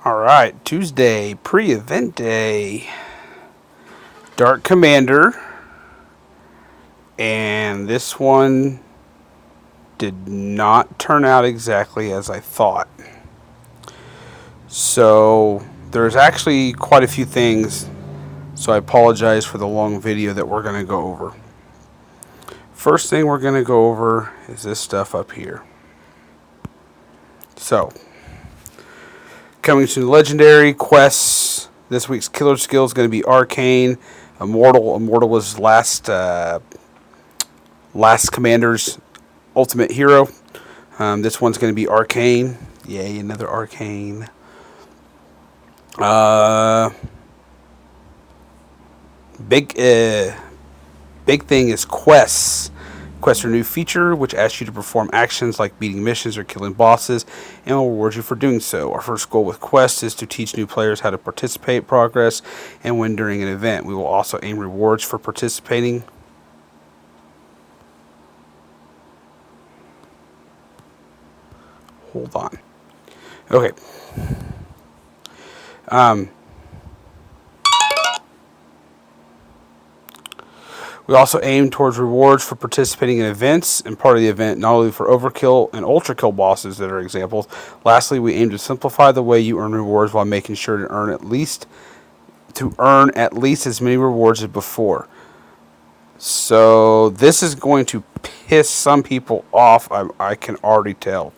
Alright, Tuesday, pre-event day. Dark Commander. And this one did not turn out exactly as I thought. So, there's actually quite a few things, so I apologize for the long video that we're going to go over. First thing we're going to go over is this stuff up here. So, coming to Legendary quests, this week's killer skill is going to be Arcane. Immortal was last Commander's ultimate hero. This one's going to be Arcane. Yay, another Arcane. Big thing is quests. Quests are a new feature which asks you to perform actions like beating missions or killing bosses and will reward you for doing so. Our first goal with quests is to teach new players how to participate, progress, and win during an event. We will also aim rewards for participating. Hold on. Okay. We also aim towards rewards for participating in events and part of the event, not only for overkill and ultra kill bosses that are examples. Lastly, we aim to simplify the way you earn rewards while making sure to earn at least as many rewards as before. So this is going to piss some people off, I can already tell.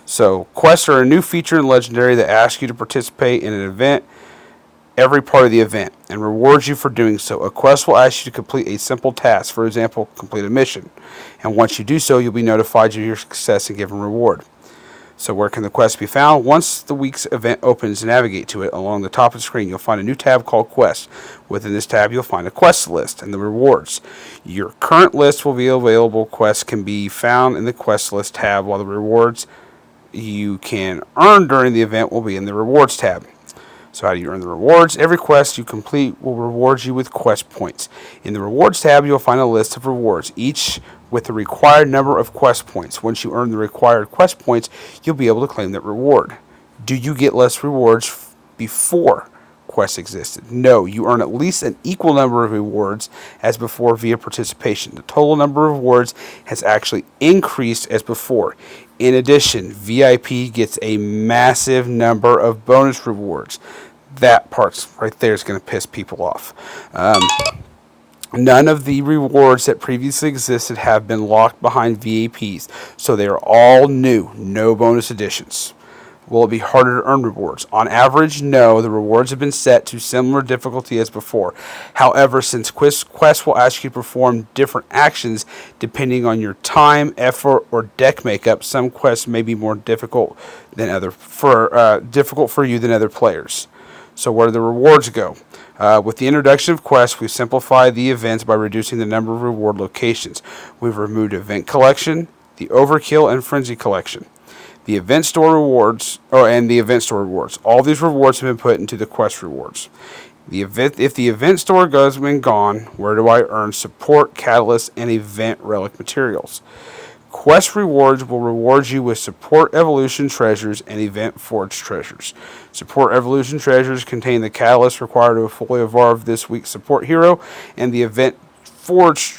So quests are a new feature in Legendary that asks you to participate in an event every part of the event and rewards you for doing so. A quest will ask you to complete a simple task, for example, complete a mission. And once you do so, you'll be notified of your success and given reward. So where can the quest be found? Once the week's event opens, navigate to it. Along the top of the screen, you'll find a new tab called Quest. Within this tab, you'll find a quest list and the rewards. Your current list will be available. Quests can be found in the quest list tab, while the rewards you can earn during the event will be in the rewards tab. So how do you earn the rewards? Every quest you complete will reward you with quest points. In the rewards tab, you'll find a list of rewards, each with the required number of quest points. Once you earn the required quest points, you'll be able to claim that reward. Do you get less rewards before quests existed? No, you earn at least an equal number of rewards as before via participation. The total number of rewards has actually increased as before. In addition, VIP gets a massive number of bonus rewards. That part right there is going to piss people off. None of the rewards that previously existed have been locked behind VIPs, so they are all new, no bonus additions. Will it be harder to earn rewards? On average, no. The rewards have been set to similar difficulty as before. However, since quests will ask you to perform different actions depending on your time, effort, or deck makeup, some quests may be more difficult for you than other players. So where do the rewards go? With the introduction of quests, we've simplified the events by reducing the number of reward locations. We've removed Event Collection, the Overkill, and Frenzy Collection. The event store rewards, all these rewards have been put into the quest rewards. If the event store has been gone, where do I earn support, catalyst, and event relic materials? Quest rewards will reward you with support evolution treasures and event forge treasures. Support evolution treasures contain the catalyst required to fully evolve this week's support hero, and the event forge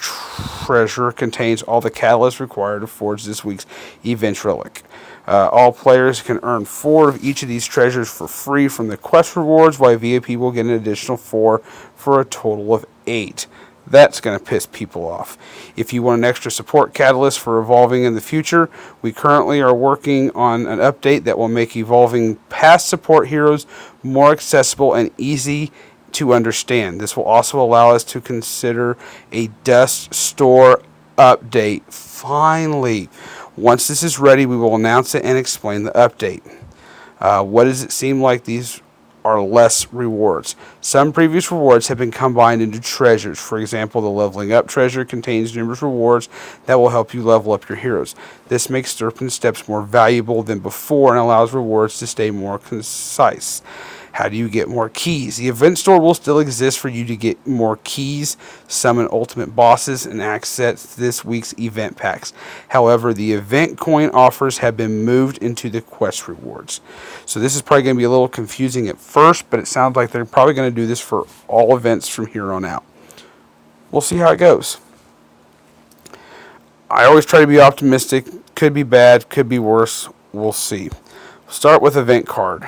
treasure contains all the catalysts required to forge this week's event relic. All players can earn 4 of each of these treasures for free from the quest rewards, while VIP will get an additional 4 for a total of 8. That's going to piss people off. If you want an extra support catalyst for evolving in the future, we currently are working on an update that will make evolving past support heroes more accessible and easy to understand. This will also allow us to consider a dust store update. Finally. Once this is ready, we will announce it and explain the update. What does it seem like these are less rewards? Some previous rewards have been combined into treasures. For example, the leveling up treasure contains numerous rewards that will help you level up your heroes. This makes Serpent Steps more valuable than before and allows rewards to stay more concise. How do you get more keys? The event store will still exist for you to get more keys, summon ultimate bosses, and access this week's event packs. However, the event coin offers have been moved into the quest rewards. So this is probably going to be a little confusing at first, but it sounds like they're probably going to do this for all events from here on out. We'll see how it goes. I always try to be optimistic. Could be bad, could be worse. We'll see. We'll start with event card.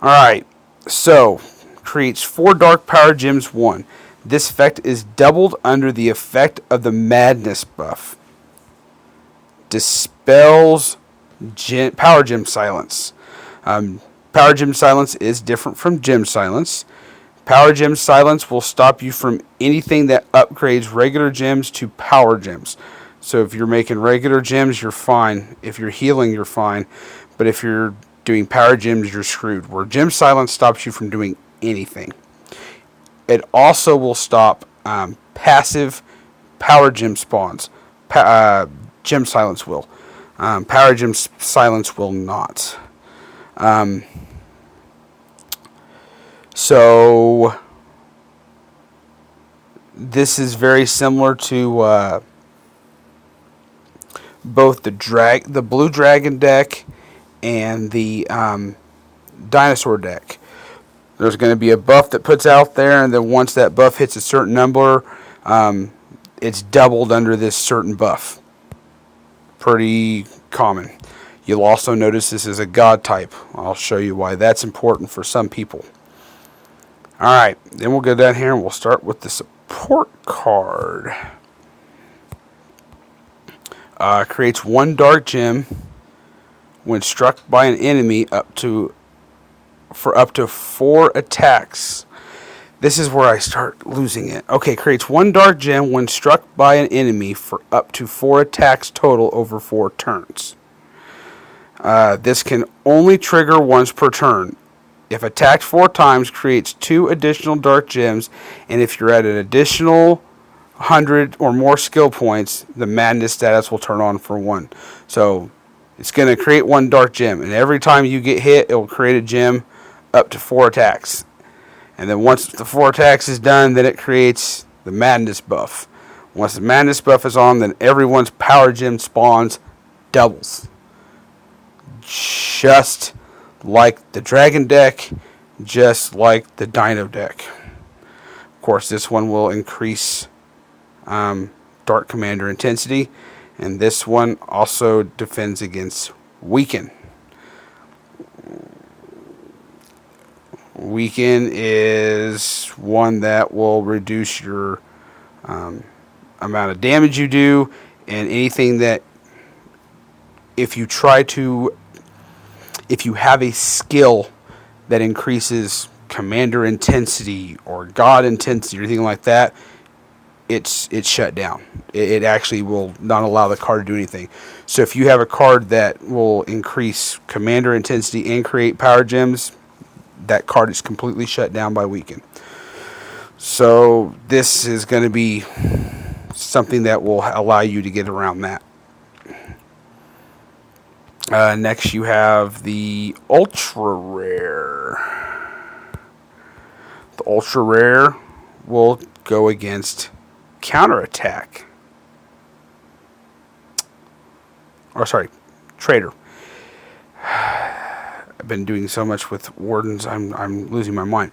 Alright, so creates 4 dark power gems 1. This effect is doubled under the effect of the madness buff. Dispels power gem silence. Power gem silence is different from gem silence. Power gem silence will stop you from anything that upgrades regular gems to power gems. So if you're making regular gems, you're fine. If you're healing, you're fine. But if you're doing power gems, you're screwed. Where gem silence stops you from doing anything. It also will stop passive power gem spawns. Gem silence will. Power gem silence will not. So this is very similar to both the blue dragon deck and the dinosaur deck. There's going to be a buff that puts out there, and then once that buff hits a certain number, it's doubled under this certain buff. Pretty common. You'll also notice this is a god type. I'll show you why that's important for some people. Alright, then we'll go down here and we'll start with the support card. Creates 1 dark gem when struck by an enemy for up to 4 attacks. This is where I start losing it. Okay, creates 1 dark gem when struck by an enemy for up to 4 attacks total over 4 turns. This can only trigger once per turn. If attacked 4 times, creates 2 additional dark gems, and if you're at an additional 100 or more skill points, the madness status will turn on for 1. So it's going to create 1 dark gem, and every time you get hit, it will create a gem up to 4 attacks. And then once the 4 attacks is done, then it creates the madness buff. Once the madness buff is on, then everyone's power gem spawns doubles. Just like the dragon deck, just like the dino deck. Of course, this one will increase dark commander intensity, and this one also defends against weaken. Weaken is one that will reduce your amount of damage you do, and anything that if you have a skill that increases commander intensity or god intensity or anything like that, it's shut down. It actually will not allow the card to do anything. So if you have a card that will increase commander intensity and create power gems, that card is completely shut down by weaken. So this is going to be something that will allow you to get around that. Next you have the ultra rare. The ultra rare will go against counterattack. Traitor. I've been doing so much with wardens, I'm losing my mind.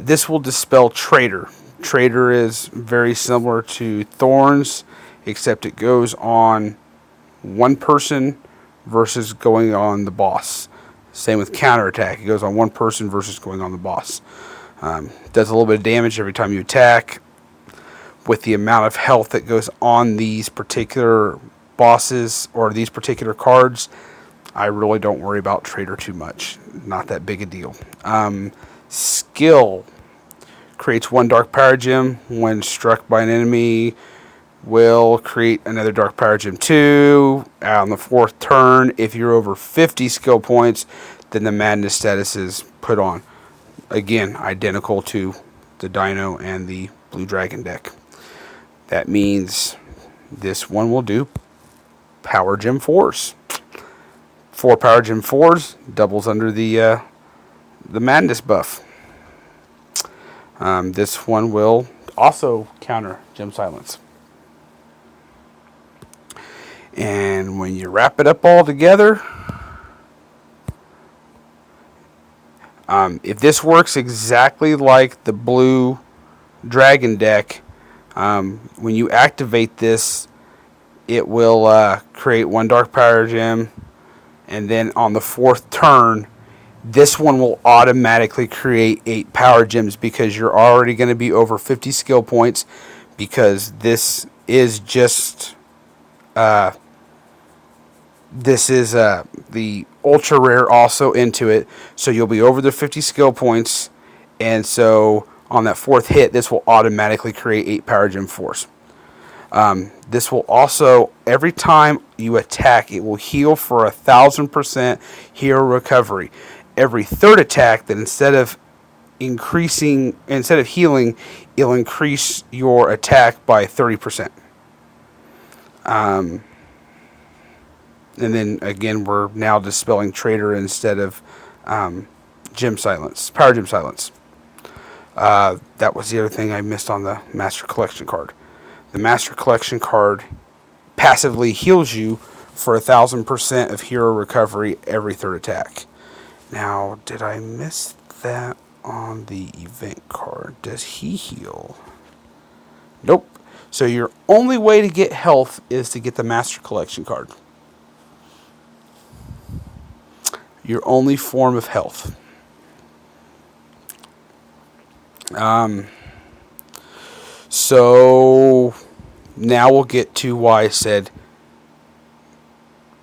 This will dispel Traitor. Traitor is very similar to Thorns, except it goes on one person versus going on the boss. Same with counterattack. It goes on one person versus going on the boss. Does a little bit of damage every time you attack. With the amount of health that goes on these particular bosses or these particular cards, I really don't worry about Traitor too much. Not that big a deal. Skill creates 1 dark power gem when struck by an enemy. Will create another dark power gem 2 on the 4th turn. If you're over 50 skill points, then the madness status is put on. Again, identical to the Dino and the Blue Dragon deck. That means this one will do power gem 4s. 4 power gem 4s doubles under the the Madness buff. This one will also counter Gem Silence. And when you wrap it up all together, if this works exactly like the blue dragon deck, when you activate this, it will create 1 dark power gem, and then on the 4th turn, this one will automatically create 8 power gems because you're already going to be over 50 skill points, because this is just the ultra rare also into it, so you'll be over the 50 skill points, and so on that 4th hit, this will automatically create 8 power gem force. This will also, every time you attack, it will heal for 1,000% hero recovery. Every 3rd attack, that instead of healing, it'll increase your attack by 30%. And then again, we're now dispelling Traitor instead of Gem Silence, Power Gem Silence. That was the other thing I missed on the Master Collection card. The Master Collection card passively heals you for 1,000% of hero recovery every 3rd attack. Now, did I miss that on the event card? Does he heal? Nope. So your only way to get health is to get the Master Collection card. Your only form of health. So now we'll get to why I said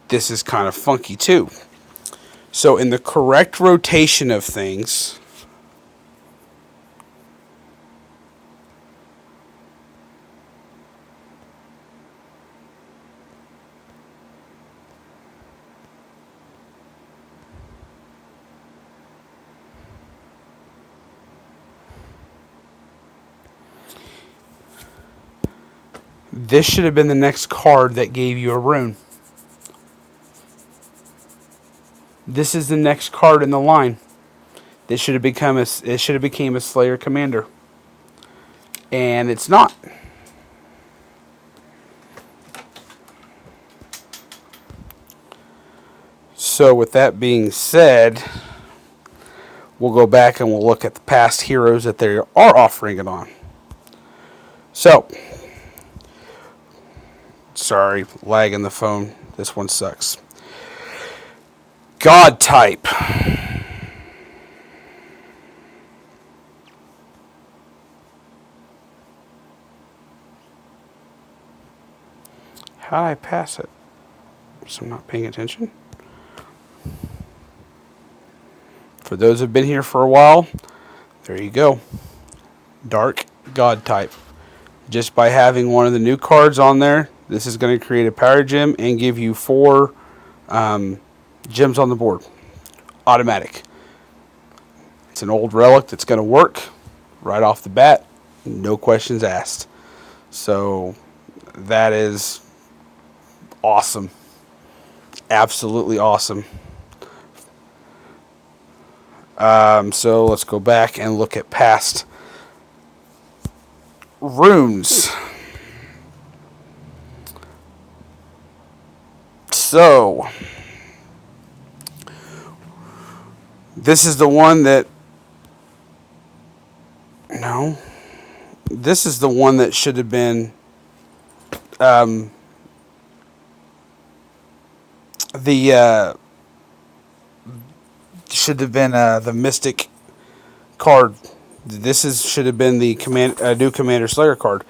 this is kind of funky too. So in the correct rotation of things, this should have been the next card that gave you a rune. This is the next card in the line. This should have became a Slayer Commander, and it's not. So with that being said, we'll go back and we'll look at the past heroes that they are offering it on. So, sorry, lag in the phone. This one sucks. God type. How did I pass it? So I'm not paying attention. For those who have been here for a while, there you go. Dark God type. Just by having one of the new cards on there, this is going to create a power gem and give you 4 gems on the board. Automatic. It's an old relic that's going to work right off the bat. No questions asked. So that is awesome. Absolutely awesome. So let's go back and look at past runes. So this is the one that this is the one that should have been the Mystic card. This should have been the new Commander Slayer card.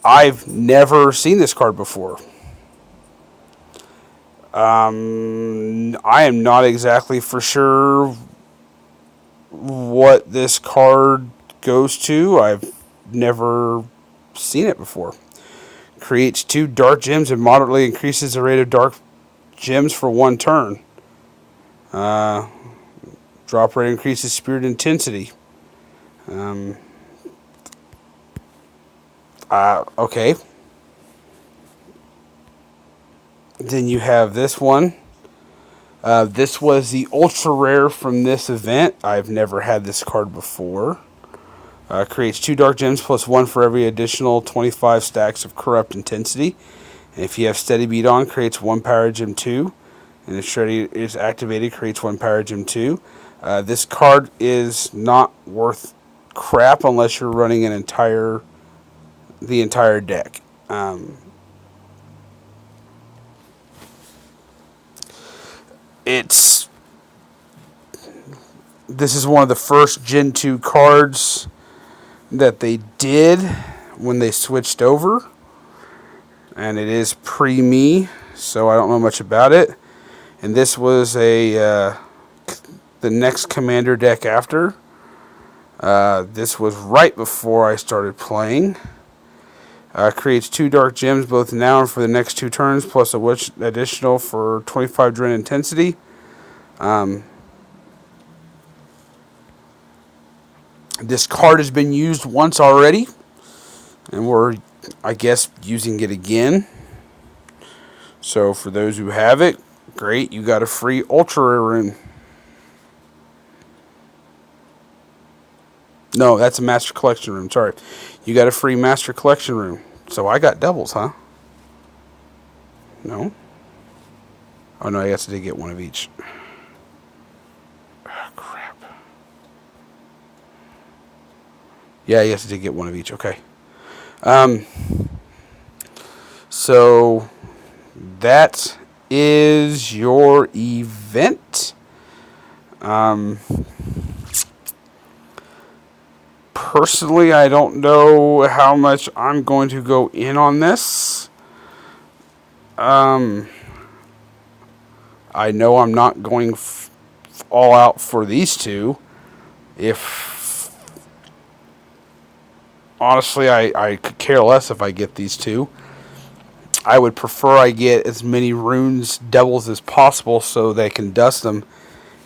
I've never seen this card before. I am not exactly for sure what this card goes to. I've never seen it before. Creates 2 dark gems and moderately increases the rate of dark gems for 1 turn. Drop rate increases spirit intensity. Okay. Then you have this one. This was the ultra rare from this event. I've never had this card before. Creates 2 dark gems plus 1 for every additional 25 stacks of corrupt intensity. And if you have steady beat on, creates 1 power gem 2. And if Shreddy is activated, creates 1 power gem 2. This card is not worth crap unless you're running the entire deck. This is one of the first Gen 2 cards that they did when they switched over, and it is pre-me, so I don't know much about it. And this was the next Commander deck after. This was right before I started playing. Creates 2 dark gems both now and for the next 2 turns, plus a witch additional for 25 Dren intensity. This card has been used once already, and we're, I guess, using it again. So for those who have it, great, you got a free ultra rare rune. No, that's a Master Collection rune, sorry. You got a free Master Collection rune. So I got doubles, huh? No? Oh no, I guess I did get one of each. Oh, crap. Yeah, yes, I did get one of each, okay. So that is your event. Personally, I don't know how much I'm going to go in on this. I know I'm not going all out for these two. Honestly, I could care less if I get these two. I would prefer I get as many runes doubles as possible so they can dust them,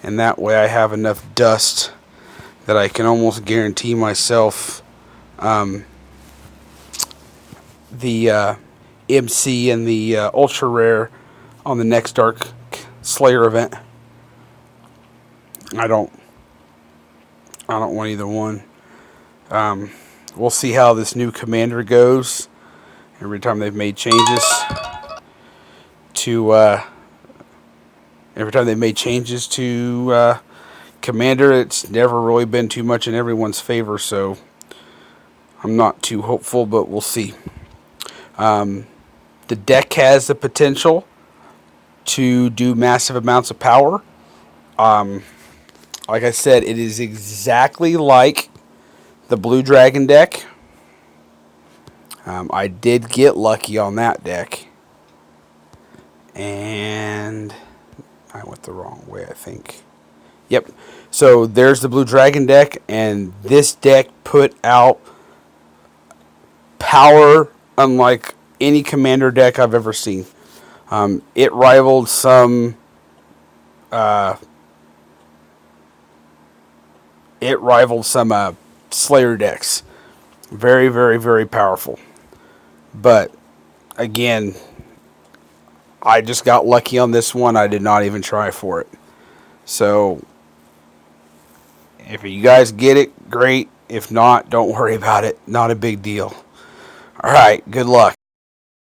and that way I have enough dust that I can almost guarantee myself the MC and the ultra rare on the next Dark Slayer event. I don't want either one. We'll see how this new commander goes. Every time they've made changes to commander, it's never really been too much in everyone's favor, so I'm not too hopeful, but we'll see. The deck has the potential to do massive amounts of power. Like I said, it is exactly like the Blue Dragon deck. I did get lucky on that deck, and I went the wrong way, I think. Yep. So there's the Blue Dragon deck, and this deck put out power unlike any commander deck I've ever seen. It rivaled some Slayer decks. Very, very, very powerful. But again, I just got lucky on this one. I did not even try for it. So if you guys get it, great. If not, don't worry about it. Not a big deal. All right, good luck.